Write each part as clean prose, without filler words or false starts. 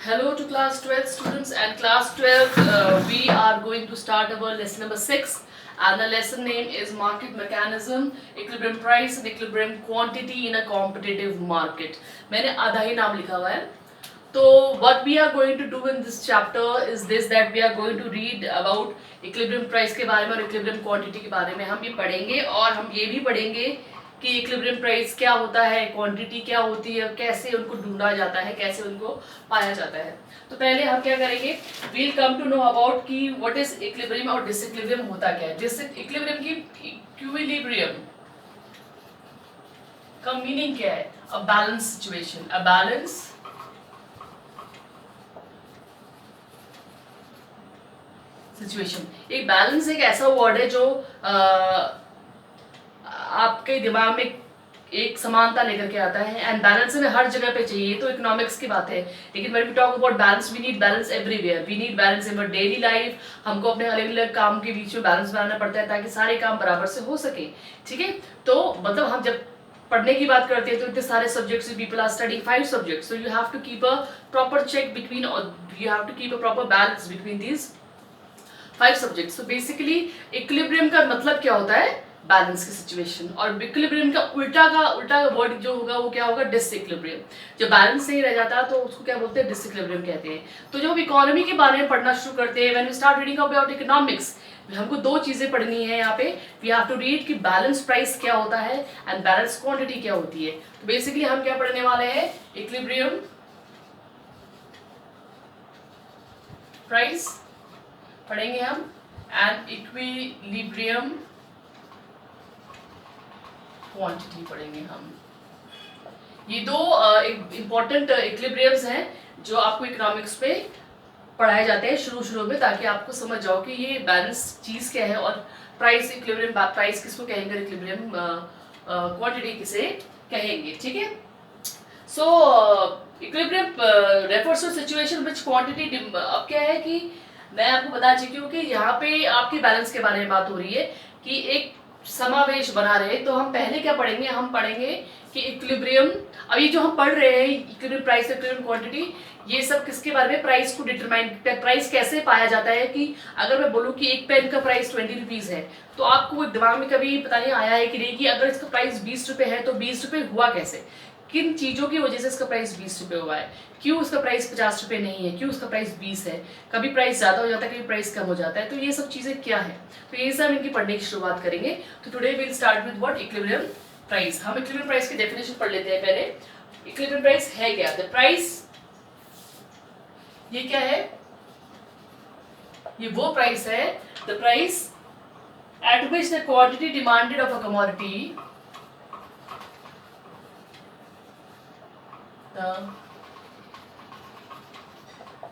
Hello to class 12 students and class 12 we are going to start our lesson number 6 and the lesson name is market mechanism, equilibrium price and equilibrium quantity in a competitive market. मैंने आधा ही नाम लिखा हुआ है. तो what we are going to do in this chapter is this, that we are going to read about equilibrium price के बारे में और equilibrium quantity के बारे में हम ये पढ़ेंगे और हम ये भी पढ़ेंगे कि इक्विलिब्रियम प्राइस क्या होता है, क्वांटिटी क्या होती है, कैसे उनको ढूंढा जाता है, कैसे उनको पाया जाता है. तो पहले हम क्या करेंगे, we'll come to know about कि व्हाट इज इक्विलिब्रियम और डिसइक्विलिब्रियम होता क्या है. इक्विलिब्रियम की इक्विलिब्रियम का मीनिंग क्या है? A balance situation. A balance situation. एक बैलेंस एक ऐसा वर्ड है जो आपके दिमाग में एक समानता लेकर के आता है एंड बैलेंस हमें हर जगह पे चाहिए. तो इकोनॉमिक्स की बात है, लेकिन when we talk about balance we need balance everywhere. We need balance in daily life. हमको अपने अलग अलग काम के बीच में बैलेंस बनाना पड़ता है ताकि सारे काम बराबर से हो सके. ठीक है, तो मतलब हम जब पढ़ने की बात करते हैं तो इतने सारे subjects, people are studying 5 subjects, so you have to keep a proper check between, you have to keep a proper balance between these 5 subjects. तो बेसिकली इक्विलिब्रियम का मतलब क्या होता है? बैलेंस की सिचुएशन. और इक्विलिब्रियम का उल्टा वर्ड जो होगा वो क्या होगा? डिसइक्विलिब्रियम. जब बैलेंस नहीं रह जाता तो उसको क्या बोलते हैं? डिसइक्विलिब्रियम कहते हैं. तो जब हम इकोनॉमी के बारे में पढ़ना शुरू करते हैं, when we start reading about economics, हमको दो चीजें पढ़नी है यहाँ पे. वी हैव टू रीड कि बैलेंस प्राइस क्या होता है एंड बैलेंस क्वांटिटी क्या होती है. तो बेसिकली हम क्या पढ़ने वाले हैं? इक्विलिब्रियम प्राइस पढ़ेंगे हम एंड इक्विलिब्रियम क्वांटिटी पढ़ेंगे हम. ये दो इम्पोर्टेंट इक्विलिब्रियम्स हैं जो आपको इकोनॉमिक्स पे पढ़ाए जाते हैं शुरू में, ताकि आपको समझ जाओ कि ये बैलेंस चीज़ क्या है और प्राइस इक्विलिब्रियम प्राइस किसको कहेंगे, इक्विलिब्रियम क्वांटिटी किसे कहेंगे. ठीक है, so equilibrium refers to situation which quantity. अब क्या है कि मैं आपको बता चुकी हूँ कि यहाँ पे आपके बैलेंस के बारे में बात हो रही है कि एक समावेश बना रहे. तो हम पहले क्या पढ़ेंगे? हम पढ़ेंगे कि इक्विलिब्रियम. अभी जो हम पढ़ रहे हैं इक्विलिब्रियम प्राइस, इक्विलिब्रियम क्वांटिटी, ये सब किसके बारे में? प्राइस को डिटरमाइन, प्राइस कैसे पाया जाता है. कि अगर मैं बोलूँ कि एक पेन का प्राइस 20 रुपीज़ है, तो आपको दिमाग में कभी पता नहीं आया है कि नहीं कि अगर इसका प्राइस 20 रुपये है तो 20 रुपये हुआ कैसे? किन चीज़ों की वजह से इसका प्राइस 20 रुपये हुआ है? क्यों उसका प्राइस 50 रुपये नहीं है? क्यों उसका प्राइस 20 है? कभी प्राइस ज़्यादा हो जाता है, कभी प्राइस कम हो जाता है. तो ये सब चीज़ें क्या है, तो ये सब इनकी पढ़ने की शुरुआत करेंगे. तो today will start with what? Equilibrium price. हम इक्विलिब्रियम प्राइस की डेफिनेशन पढ़ लेते हैं पहले. इक्विलिब्रियम प्राइस है क्या? द प्राइस, ये क्या है? ये वो प्राइस है, the price at which the quantity demanded of a commodity, the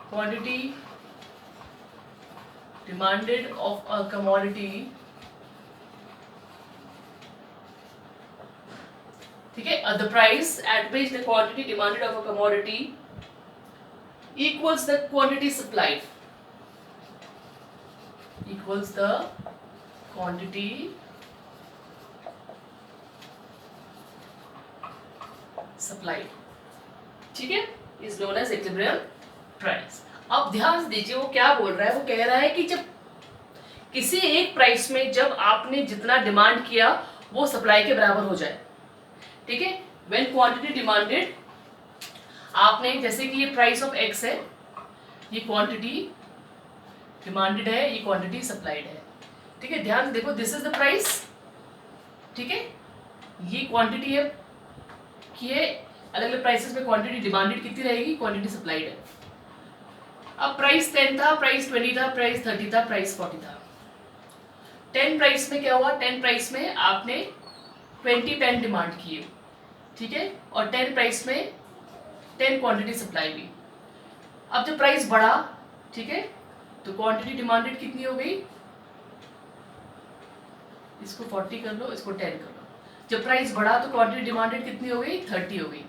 quantity demanded of a commodity, ठीक है, the price at which the quantity demanded of a commodity equals the quantity supplied, equals the quantity supplied. ठीक है, is known as equilibrium price. अब ध्यान दीजिए वो क्या बोल रहा है. वो कह रहा है कि जब किसी एक प्राइस में जब आपने जितना डिमांड किया वो सप्लाई के बराबर हो जाए. ठीक है, व्हेन क्वांटिटी डिमांडेड, आपने जैसे कि ये प्राइस ऑफ एक्स है, ये क्वांटिटी डिमांडेड है, ये क्वांटिटी सप्लाइड है. ठीक है, ध्यान से देखो, दिस इज द प्राइस. ठीक है, ये क्वांटिटी है कि ये अलग अलग प्राइसेस में क्वांटिटी डिमांडेड कितनी रहेगी, क्वांटिटी सप्लाइड है. अब प्राइस 10 था, प्राइस 20 था, प्राइस 30 था, प्राइस 40 था. 10 प्राइस में क्या हुआ? 10 प्राइस में आपने 20 पेन डिमांड किए. ठीक है, और 10 प्राइस में 10 क्वांटिटी सप्लाई हुई. अब जब प्राइस बढ़ा, ठीक है, तो क्वांटिटी डिमांडेड कितनी हो गई? इसको 40 कर लो, इसको 10 कर लो. जब प्राइस बढ़ा तो क्वांटिटी डिमांडेड कितनी हो गई? 30 हो गई.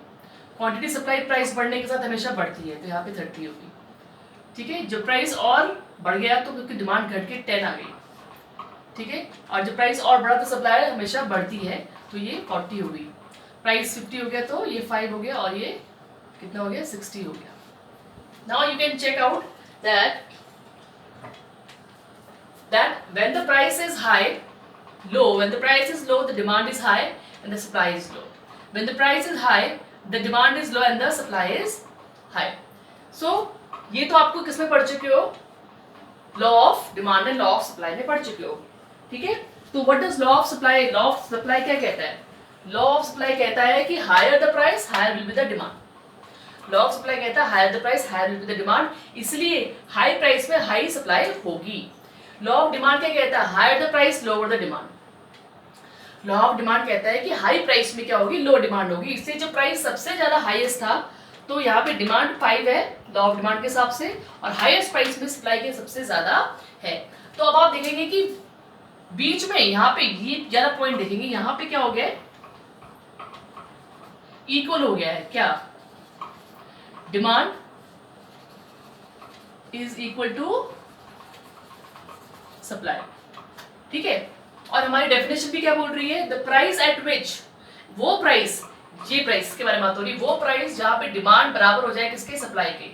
क्वांटिटी सप्लाई प्राइस बढ़ने के साथ हमेशा बढ़ती है, तो यहाँ पे 30 होगी. ठीक है, जब प्राइस और बढ़ गया तो क्योंकि डिमांड घट के 10 आ गई. ठीक है, और जब प्राइस और बढ़ा तो सप्लाई हमेशा बढ़ती है, तो ये 40 हो गई. प्राइस 50 हो गया तो ये 5 हो गया और ये कितना हो गया? 60 हो गया. Now you can check out that when the price is high, low, when the price is low, the demand is high and the supply is low. When the price is high, the demand is low and the supply is high. So ये तो आपको किसमें पढ़ चुके हो, law of demand and law of supply में पढ़ चुके हो, ठीक है. तो what does law of supply, law of supply क्या कहता है? लॉ ऑफ सप्लाई कहता है कि higher the price higher will be the demand. Law of supply कहता है higher the price higher will be the demand, इसलिए हाई प्राइस में हाई सप्लाई होगी. लॉ ऑफ डिमांड क्या कहता है? Higher the price lower the demand. Law of demand कहता है कि हाई प्राइस में क्या होगी, लो डिमांड होगी. इससे जो प्राइस सबसे ज्यादा हाईएस्ट था, तो यहाँ पे डिमांड 5 है लॉ ऑफ डिमांड के हिसाब से, और हाईएस्ट प्राइस में सप्लाई के सबसे ज्यादा है. तो अब आप देखेंगे कि बीच में यहाँ पे ये ज्यादा पॉइंट देखेंगे, यहाँ पे क्या हो गया है, इक्वल हो गया है. क्या? Demand is equal to supply, ठीक है. और हमारी डेफिनेशन भी क्या बोल रही है? द प्राइस एट विच, वो प्राइस, ये प्राइस के बारे में बात हो रही है, वो प्राइस जहां पे डिमांड बराबर हो जाए किसके? सप्लाई के.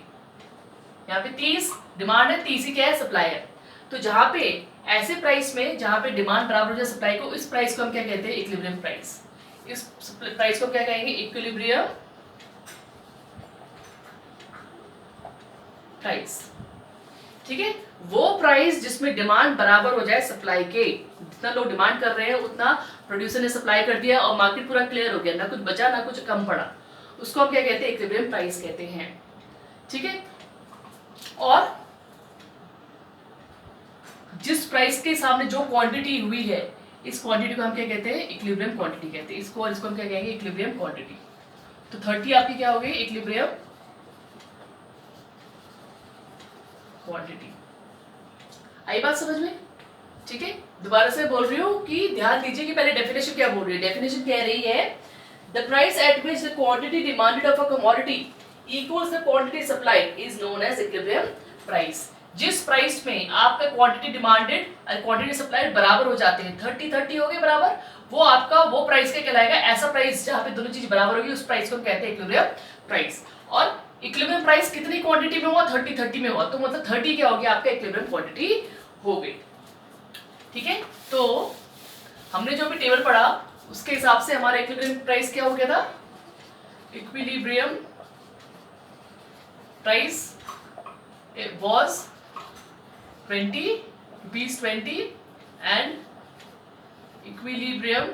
यहाँ पे 30 डिमांड है, 30 ही क्या है? सप्लाई है. तो जहां पे ऐसे प्राइस में जहां पे डिमांड बराबर हो जाए सप्लाई को, इस प्राइस को हम क्या कहते हैं? Equilibrium price. इस प्राइस को क्या कहेंगे? इक्विलिब्रियम प्राइस, ठीक है. वो प्राइस जिसमें डिमांड बराबर हो जाए सप्लाई के, जितना लोग डिमांड कर रहे हैं उतना प्रोड्यूसर ने सप्लाई कर दिया और मार्केट पूरा क्लियर हो गया, ना कुछ बचा ना कुछ कम पड़ा, उसको हम क्या कहते हैं? इक्विलिब्रियम प्राइस कहते हैं, ठीक है. और जिस प्राइस के सामने जो क्वांटिटी हुई है, इस क्वांटिटी को हम क्या कहते हैं? इक्विलिब्रियम क्वांटिटी कहते हैं. इसको हम क्या कहेंगे? Equilibrium quantity. तो 30 आपकी क्या हो गई? Equilibrium quantity. आई बात समझ में? ठीक है. दोबारा से बोल रही हूँ कि ध्यान दीजिए कि पहले डेफिनेशन क्या बोल रही है. डेफिनेशन कह रही है the price at which the quantity demanded of a commodity equals the quantity supplied is known as equilibrium price. जिस प्राइस में आपका क्वांटिटी डिमांडेड और क्वांटिटी सप्लाइड बराबर हो जाते हैं, 30-30 हो गए बराबर, वो आपका वो प्राइस क्या कहलाएगा? ऐसा प्राइस जहाँ पे दोनों चीज बराबर होगी, उस प्राइस को हम कहते हैं इक्विलिब्रियम प्राइस. और इक्विलिब्रियम प्राइस कितनी क्वांटिटी में हुआ? 30-30 में हुआ, तो मतलब 30 क्या हो गया? आपका इक्विलिब्रियम क्वांटिटी हो गई, ठीक है. तो हमने जो भी टेबल पढ़ा उसके हिसाब से हमारा इक्विलिब्रियम प्राइस क्या हो गया था? Equilibrium price was 20 rupees 20 and equilibrium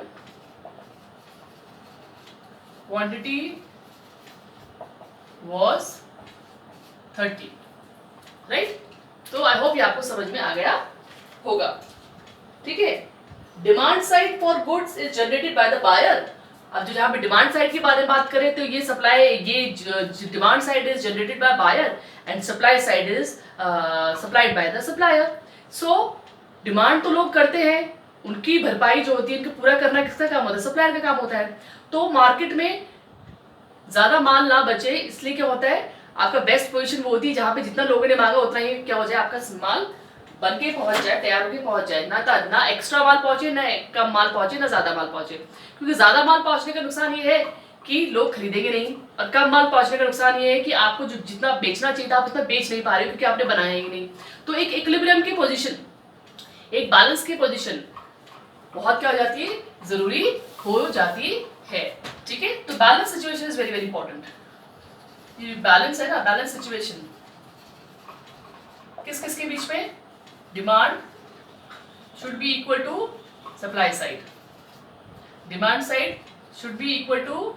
quantity was 30, right. तो आई होप ये आपको समझ में आ गया होगा, ठीक है. Demand side for goods is generated by the buyer. अब जो जहाँ पे डिमांड साइड के बारे में बात करें तो ये सप्लाई, ये demand side is generated by buyer and supply side is supplied by the supplier. So demand तो लोग करते हैं, उनकी भरपाई जो होती है, उनको पूरा करना किसका काम होता है? सप्लायर का काम होता है. तो मार्केट में ज्यादा माल ना बचे, इसलिए क्या होता है? आपका बेस्ट पोजीशन वो होती है जहाँ पे जितना लोगों ने मांगा उतना ही क्या हो जाए? आपका माल बन के पहुंच जाए, तैयार होके पहुंच जाए. ना एक्स्ट्रा माल पहुंचे, ना कम माल पहुंचे, ना ज्यादा माल पहुंचे. क्योंकि ज्यादा माल पहुंचने का नुकसान ये है कि लोग खरीदेंगे नहीं, और कम माल पहुंचने का नुकसान ये है कि आपको जो जितना बेचना चाहिए था आप उतना बेच नहीं पा रहे क्योंकि आपने बनाया ही नहीं. तो एक इक्विलिब्रियम की पोजीशन, एक बैलेंस की पोजीशन बहुत क्या हो जाती है? जरूरी हो जाती है, ठीक है. तो balance situation is very very important. ये बैलेंस है ना, बैलेंस सिचुएशन किस किस के बीच में? Demand should be equal to supply side, demand side should be equal to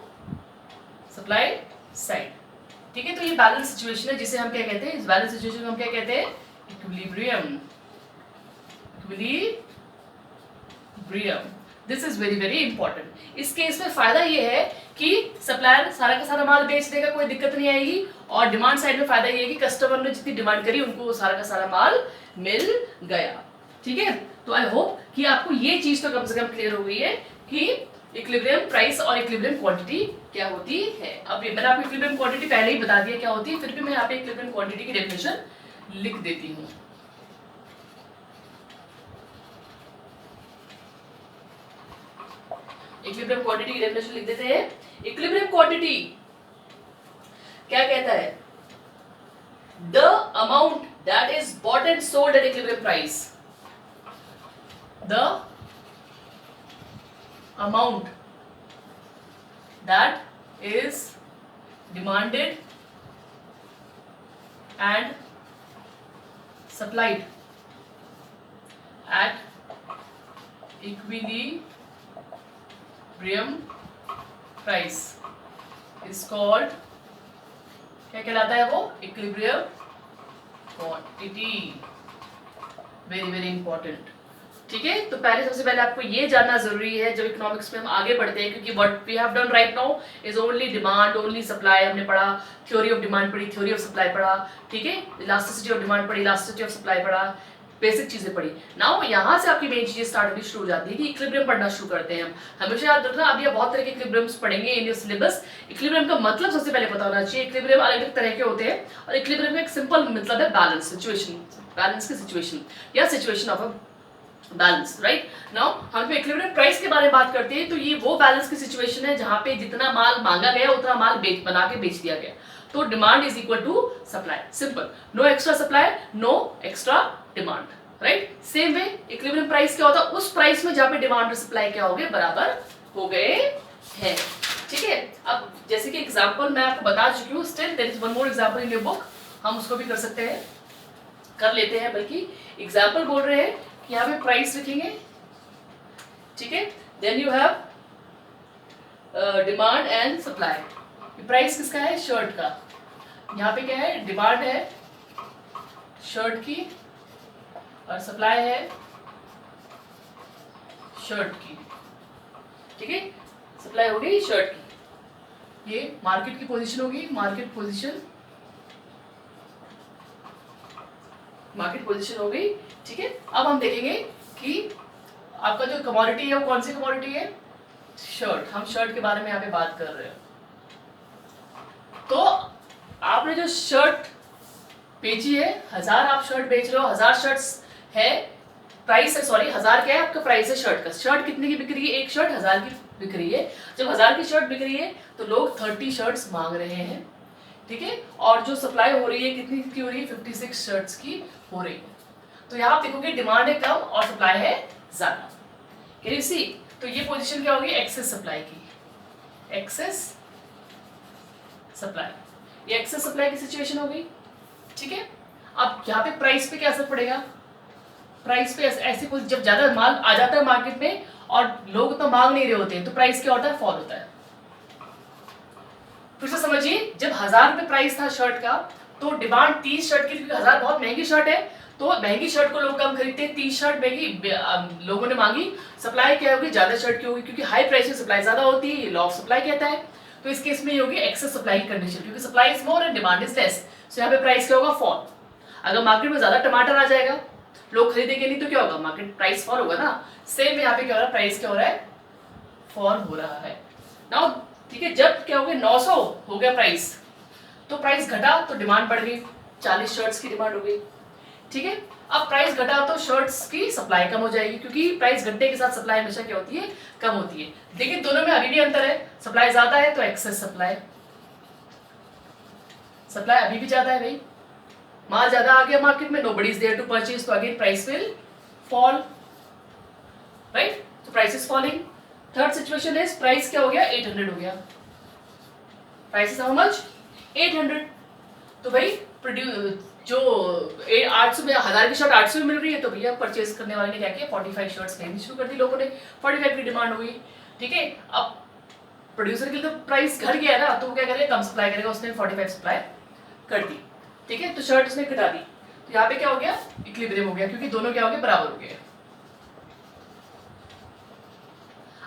supply side, ठीक है. तो ये बैलेंस सिचुएशन है जिसे हम क्या कहते हैं? इस बैलेंस सिचुएशन को हम क्या कहते हैं? Equilibrium. Equilibrium, this is very very important. इस केस में फायदा ये है कि सप्लायर सारा का सारा माल बेच देगा, कोई दिक्कत नहीं आएगी. और डिमांड साइड में फायदा ये है कि कस्टमर ने जितनी डिमांड करी उनको सारा का सारा माल मिल गया, ठीक है. तो आई होप कि आपको ये चीज तो कम से कम क्लियर हो गई है कि इक्विलिब्रियम प्राइस और इक्विलिब्रियम क्वांटिटी क्या होती है. अब मैंने आपको इक्विलिब्रियम क्वांटिटी पहले ही बता दिया क्या होती है, फिर भी मैं यहाँ पे इक्विलिब्रियम क्वांटिटी की डेफिनेशन लिख देती हूँ. इक्विलिब्रियम क्वांटिटी की डेफिनेशन लिख देते हैं. इक्विलिब्रियम क्वांटिटी क्या कहता है? The amount that is bought and sold at equilibrium price, the amount that is demanded and supplied at equilibrium price is called, क्या कहलाता है वो? Equilibrium quantity. Very very important. ठीक है, तो पहले सबसे पहले आपको ये जानना जरूरी है जब इकोनॉमिक्स में हम आगे बढ़ते हैं, क्योंकि what we have done right now is only demand, only supply हमने पढ़ा, थ्योरी ऑफ डिमांड पढ़ी, थ्योरी ऑफ सप्लाई पढ़ा, ठीक है, इलास्टिसिटी ऑफ डिमांड पढ़ी, इलास्टिसिटी ऑफ सप्लाई पढ़ा, बेसिक चीजें पढ़ी। नाउ यहाँ से आपकी मेन चीजें स्टार्ट होनी शुरू हो जाती है कि इक्विलिब्रियम पढ़ना शुरू करते हैं हम। हमेशा याद रखना, अभी आप बहुत तरह के इक्विलिब्रियम्स पढ़ेंगे इन योर सिलेबस। इक्विलिब्रियम का मतलब सबसे पहले पता होना चाहिए। इक्विलिब्रियम अलग अलग तरह के होते हैं और इक्विलिब्रियम का एक सिंपल मतलब है बैलेंस, सिचुएशन, बैलेंस की सिचुएशन या situation of a balance. Right now हम इक्विलिब्रियम प्राइस के बारे में बात करते हैं, तो ये वो बैलेंस की सिचुएशन है जहां पे जितना माल मांगा गया उतना माल बना के बेच दिया गया। तो demand is equal to supply, simple, no extra supply, no extra demand. Right, same way equilibrium price क्या होता है? उस प्राइस में जहां पे डिमांड और सप्लाई क्या हो गए, बराबर हो गए हैं। ठीक है, अब जैसे कि एग्जांपल मैं आपको बता चुकी हूँ, still there is one more example in your book, हम उसको भी कर सकते हैं, कर लेते हैं। बल्कि एग्जांपल बोल रहे हैं कि यहाँ पे प्राइस लिखेंगे, ठीक है, then you have demand and supply. Price किसका है? शर्ट का। यहाँ पे क्या है? डिमांड है शर्ट की और सप्लाई है शर्ट की। ठीक है, सप्लाई हो गई शर्ट की, ये मार्केट की पोजीशन होगी, मार्केट पोजीशन, मार्केट पोजीशन हो गई। ठीक है, अब हम देखेंगे कि आपका जो कमोडिटी है वो कौन सी कमोडिटी है? शर्ट। हम शर्ट के बारे में यहाँ पे बात कर रहे हैं। तो आपने जो शर्ट बेची है, 1000 आप शर्ट बेच रहे हो, 1000 शर्ट्स है, प्राइस है, सॉरी 1000 क्या है आपका प्राइस है शर्ट का। शर्ट कितने की बिक रही है? एक शर्ट 1000 की बिक रही है। जब 1000 की शर्ट बिक रही है तो लोग 30 शर्ट्स मांग रहे हैं। ठीक है, और जो सप्लाई हो रही है कितनी की हो रही है? 56 शर्ट्स की हो रही है। तो यहाँ आप देखोगे डिमांड है कम और सप्लाई है ज्यादा। Can you see? तो ये पोजीशन क्या होगी? एक्सेस सप्लाई की, एक्सेस सप्लाई, ये एक्सेस सप्लाई की सिचुएशन हो गई। ठीक है, अब यहाँ पे प्राइस पे क्या असर पड़ेगा? प्राइस पे ऐसी जब ज्यादा माल आ जाता है मार्केट में और लोग उतना मांग नहीं रहे होते हैं तो प्राइस क्या होता है? फॉल होता है। फिर से समझिए, जब 1000 रुपए प्राइस था शर्ट का तो डिमांड 30 शर्ट की, क्योंकि 1000 बहुत महंगी शर्ट है तो महंगी शर्ट को लोग कम खरीदते हैं, 30 शर्ट महंगी लोगों ने मांगी, सप्लाई क्या होगी? ज्यादा शर्ट की होगी, क्योंकि हाई प्राइस में सप्लाई ज्यादा होती है, लॉ ऑफ सप्लाई कहता है। तो इस केस में ये होगी एक्सेस सप्लाई की कंडीशन, क्योंकि supply is more and demand is less. So यहाँ पे प्राइस क्या होगा? फॉल। अगर मार्केट में ज्यादा टमाटर आ जाएगा, लोग खरीदेंगे नहीं, तो क्या होगा? मार्केट प्राइस फॉल होगा ना। सेम यहाँ पे क्या हो रहा है? प्राइस क्या हो रहा है? फॉल हो रहा है। नाउ ठीक है, जब क्या हो गया? 900 हो गया प्राइस, तो प्राइस घटा तो डिमांड बढ़ गई, 40 शर्ट्स की डिमांड हो गई। ठीक है, अब प्राइस घटा तो शर्ट्स की सप्लाई कम हो जाएगी, क्योंकि प्राइस घटने के साथ सप्लाई हमेशा क्या होती है? कम होती है। लेकिन दोनों में अभी भी अंतर है, सप्लाई ज्यादा है तो एक्सेस सप्लाई, सप्लाई अभी भी ज्यादा है भाई, माल ज्यादा आ गया मार्केट में, nobody is there to purchase, तो again price will fall. Right, तो price is falling. Third situation is price क्या हो गया? 800 हो गया, प्राइस इज हाउ मच? 800। तो भाई जो 800 में 1000 की शर्ट 800 में मिल रही है, तो भैया परचेज करने वाले ने क्या किया? 45 शर्ट्स खरीदनी शुरू कर दी लोगों ने, 45 की डिमांड हुई। ठीक है, अब प्रोड्यूसर के लिए तो प्राइस घट गया ना, तो वो क्या करेगा? कम सप्लाई करेगा, उसने 45 सप्लाई कर दी। ठीक है, तो शर्ट उसने घटा दी, तो यहाँ पे क्या हो गया? इक्विलिब्रियम हो गया, क्योंकि दोनों क्या हो गए? बराबर हो गए।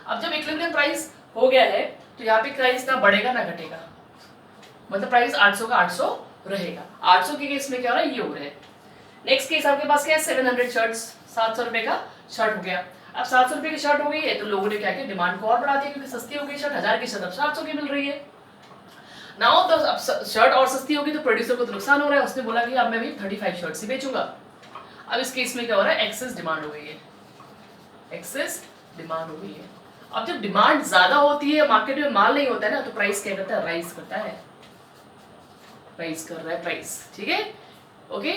अब जब इक्विलिब्रियम प्राइस हो गया है तो यहाँ पे प्राइस ना बढ़ेगा ना घटेगा, मतलब प्राइस 800 का 800 रहेगा। 800 के केस में क्या हो रहा है? ये हो रहा है। नेक्स्ट केस आपके पास क्या है? 700 शर्ट्स, 700 रुपए का शर्ट हो गया। अब 700 रुपए की शर्ट हो गई है तो लोगों ने क्या किया? डिमांड को और बढ़ा दिया, क्योंकि सस्ती हो गई शर्ट, 1000 की शर्ट अब 700 की मिल रही है। नाउ तो अब शर्ट और सस्ती होगी तो प्रोड्यूसर को तो नुकसान हो रहा है, उसने बोला कि अब मैं भी 35 शर्ट ही बेचूंगा। अब इस केस में क्या हो रहा है? एक्सेस डिमांड हो गई है, एक्सेस डिमांड हो गई है। अब जब डिमांड ज्यादा होती है, मार्केट में माल नहीं होता है ना, तो प्राइस क्या करता है? राइज करता है, राइज कर रहा है प्राइस। ठीक है, ओके,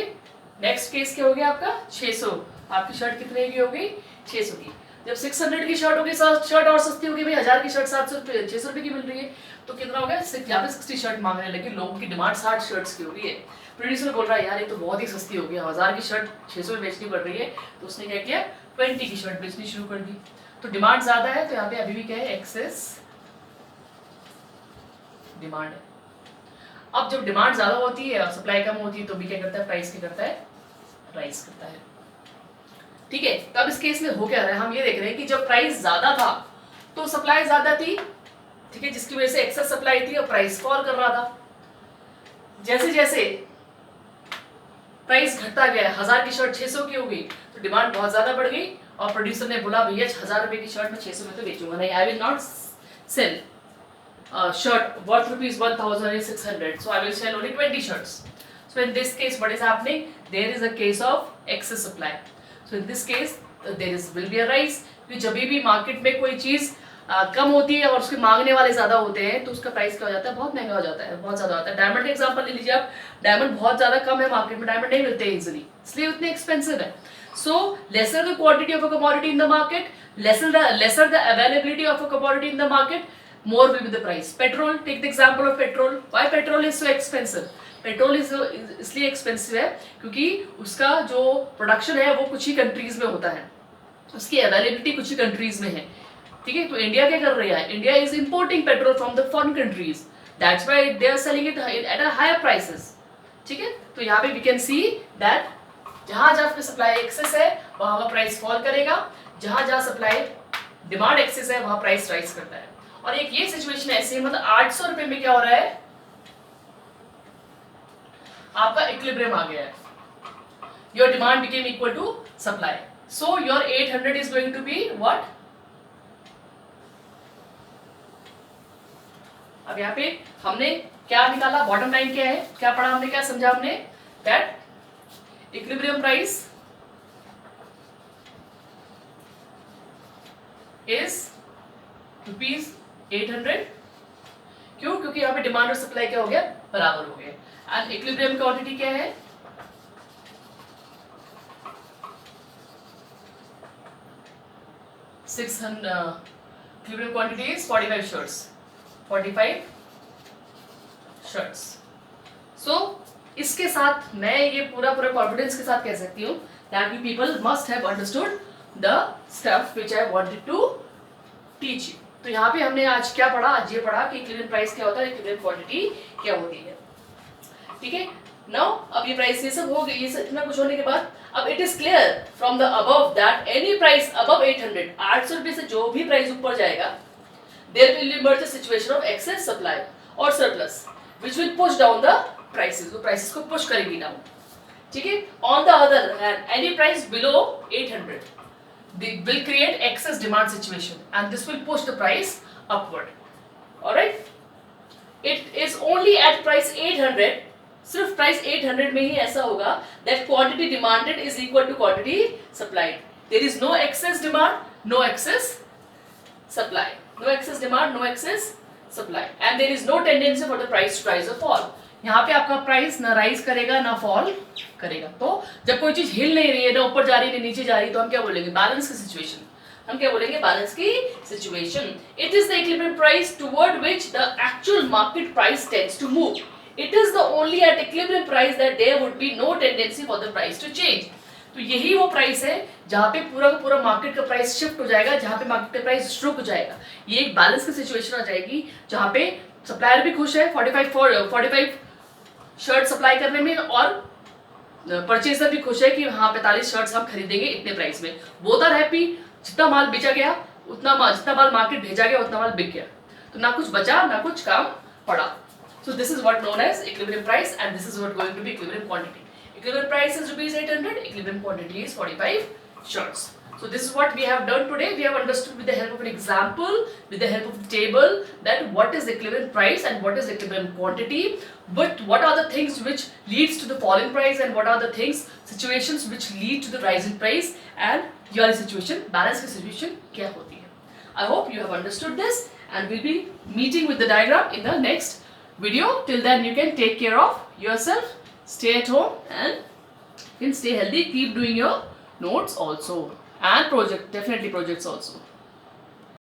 नेक्स्ट केस क्या हो गया आपका 600। आपकी शर्ट कितने की हो गई 600 की। जब 600 की शर्ट हो गई, शर्ट और सस्ती हो गई भाई, 1000 की शर्ट 700 रुपये 600 रुपये की मिल रही है, तो कितना हो गया यहाँ पे 60 शर्ट मांगने लगे, लोगों की डिमांड 60 शर्ट्स की हो गई है। प्रोड्यूसर बोल रहा है यार ये तो बहुत ही सस्ती हो गई, 1000 की शर्ट 600 में बेचनी पड़ रही है, तो उसने क्या किया 20 की शर्ट बेचनी शुरू कर दी। तो डिमांड ज्यादा है, तो यहाँ पे अभी भी क्या है एक्सेस डिमांड है। अब जब डिमांड ज्यादा होती है और सप्लाई कम होती है, तो भी क्या करता है प्राइस क्या करता है राइज करता है। ठीक है, तो अब इस केस में हो क्या रहा है, हम ये देख रहे हैं कि जब प्राइस ज्यादा था तो सप्लाई ज्यादा थी, ठीक है, जिसकी वजह से एक्सेस सप्लाई थी और प्राइस फॉल कर रहा था। जैसे जैसे प्राइस घटता गया, 1000 की शर्ट 600 की हो गई, तो डिमांड बहुत ज्यादा बढ़ गई और प्रोड्यूसर ने बोला भैया 1000 रुपए की शर्ट में 600 में तो बेचूंगा नहीं, I will not sell shirt worth rupees 1600, so I will sell only 20 shirts. So in this case what is happening, there is a case of excess supply. So in this case there will be a rise, क्योंकि जब भी market में कोई चीज कम होती है और उसके मांगने वाले ज्यादा होते हैं, तो उसका प्राइस क्या हो जाता है बहुत महंगा हो जाता है, बहुत ज्यादा होता है। डायमंड का एग्जांपल ले लीजिए आप, डायमंड बहुत ज्यादा कम है मार्केट में, डायमंड नहीं मिलते इजिली, इसलिए उतने एक्सपेंसिव है। So lesser the quantity of a commodity in the market, lesser the availability of a commodity in the market, more will be the price. Petrol, take the example of petrol. Why petrol is so expensive? Petrol इसलिए expensive है क्योंकि उसका जो production है वो कुछ ही countries में होता है, उसकी अवेलेबिलिटी कुछ ही कंट्रीज में है। ठीक है, तो इंडिया क्या कर रही है, India is importing petrol from the foreign countries, that's why they are selling it at a higher prices. ठीक है, तो यहाँ पे वी कैन सी दैट जहां जहां पे सप्लाई एक्सेस है वहां का प्राइस फॉल करेगा, जहां जहां सप्लाई डिमांड एक्सेस है वहां प्राइस राइज करता है। और एक ये सिचुएशन ऐसी है, मतलब 800 रुपए में क्या हो रहा है आपका इक्विलिब्रियम आ गया है, your demand became equal to supply, so your 800 is going to be what. अब यहाँ पे हमने क्या निकाला, बॉटम लाइन क्या है, क्या पढ़ा हमने, क्या समझा हमने, दैट इक्विलिब्रियम प्राइस इज ₹800। क्यों, क्योंकि यहाँ पे डिमांड और सप्लाई क्या हो गया बराबर हो गए। एंड इक्विलिब्रियम क्वांटिटी क्या है 600, equilibrium quantity is 45 shirts, 45 shirts. So इसके साथ मैं ये पूरा कॉन्फिडेंस के साथ कह सकती हूँ that you people must have understood the stuff which I wanted to teach you. तो यहाँ पे हमने आज क्या पढ़ा, आज ये पढ़ा कि इक्विलिब्रियम प्राइस क्या होता है, इक्विलिब्रियम क्वांटिटी क्या होती है। ठीक है, नाउ अब ये प्राइस ये सब हो गई, ये सब इतना कुछ होने के बाद अब it is clear from the above that any price above 800, 800 रुपए से जो भी प्राइस ऊपर जाएगा, there will emerge a situation of excess supply और surplus which will push down the prices, वो प्राइसेस को पुश करेगी डाउन। ठीक है, on the other hand any price below 800 they will create excess demand situation and this will push the price upward. All right, it is only at price 800, सिर्फ price 800 में ही ऐसा होगा that quantity demanded is equal to quantity supplied. There is no excess demand, no excess supply, no excess demand, no excess supply, and there is no tendency for the price to rise or fall. यहाँ पे आपका price ना rise करेगा ना fall करेगा। तो जब कोई चीज हिल नहीं रही है, ना ऊपर जा रही है ना नीचे जा रही है, तो हम क्या बोलेंगे बैलेंस की सिचुएशन, हम क्या बोलेंगे बैलेंस की situation. It is the equilibrium price toward which the actual market price tends to move, it is the only at equilibrium price that there would be no tendency for the price to change. तो यही वो price है जहाँ पे पूरा का पूरा market का प्राइस शिफ्ट हो जाएगा, जहाँ पे मार्केट का प्राइस रुक जाएगा। ये एक बैलेंस की सिचुएशन आ जाएगी जहाँ पे सप्लायर भी खुश है 45 शर्ट सप्लाई करने में, और परचेजर भी खुश है कि हाँ 45 शर्ट्स हम खरीदेंगे इतने प्राइस में। बोथ आर हैप्पी, जितना माल बेचा गया जितना माल मार्केट भेजा गया उतना माल बिक गया, तो ना कुछ बचा ना कुछ काम पड़ा। So this is what known as equilibrium price and this is what going to be equilibrium quantity. Equilibrium price is ₹800, equilibrium quantity is 45 shirts. So this is what we have done today. We have understood with the help of an example, with the help of the table, that what is the equivalent price and what is the equivalent quantity, but what are the things which leads to the falling price and what are the situations which lead to the rising price, and your situation, balance की situation क्या होती है। I hope you have understood this and we'll be meeting with the diagram in the next video. Till then you can take care of yourself. stay at home and can stay healthy. Keep doing your notes also and projects also.